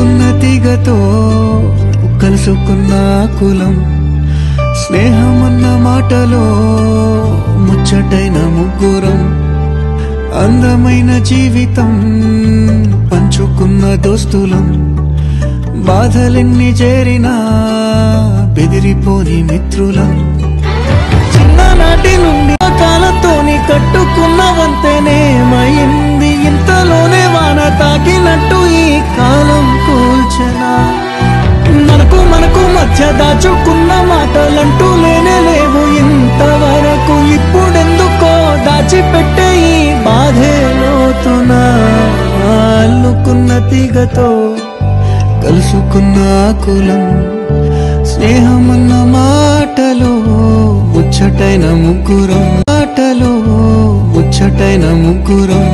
అల్లుకున్న తీగతో కలుసుకున్న కులం స్నేహమన్న మాటలో ముచ్చటైన ముగ్గురం అందమైన జీవితం పంచుకున్న దోస్తులం బాధలెన్ని చేరినా బెదిరిపోని మిత్రులం చిన్ననాటి నుండి కాలతోని కట్టుకున్న వంతెనేమైంది ఇంతలోనే వాన తాకినట్టు ఈ కాలం కూల్చెనా మనకు మధ్య దాచుకున్న మాటలంటూ లేనే లేవు ఇంతవరకు ఇప్పుడెందుకో దాచిపెట్టే ఈ బాధే లోతున అల్లుకున్న తీగతో కలుసుకున్న కులం స్నేహమన్న మాటలో ముచ్చటైన ముగ్గురం మాటలో ముచ్చటైన ముగ్గురం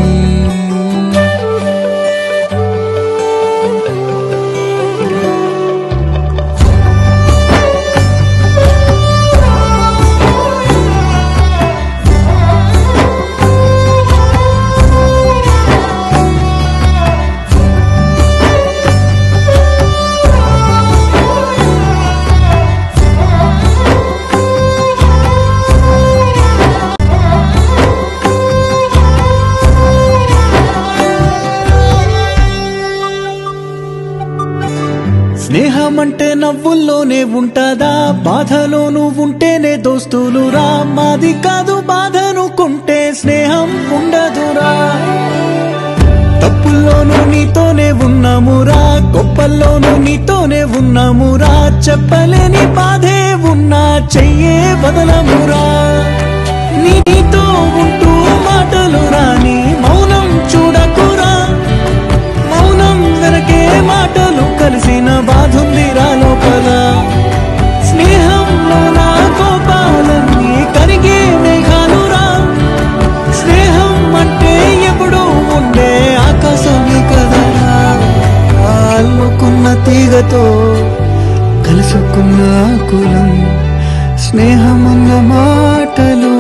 స్నేహమంటే నవ్వుల్లోనే ఉంటదా బాధలోనూ ఉంటేనే దోస్తులురా మాది కాదు బాధనుకుంటే స్నేహం ఉండదురా తప్పుల్లోనూ నీతోనే ఉన్నామురా గొప్పల్లోనూ నీతోనే ఉన్నామురా చెప్పలేని బాధే ఉన్నా చెయ్యే బదలమురా నీతో ఉంటూ మాటలు రాని మౌనం చూడకురా మౌనం వెనకే మాటలు కలిసిన బాధుందిరా లోపల స్నేహంలో నా కోపాలన్నీ కరిగే మేఘాలురా స్నేహం అంటే ఎప్పుడు ఉండే ఆకాశమే కదరా అల్లుకున్న తీగతో కలుసుకున్న కులం స్నేహమన్న మాటలు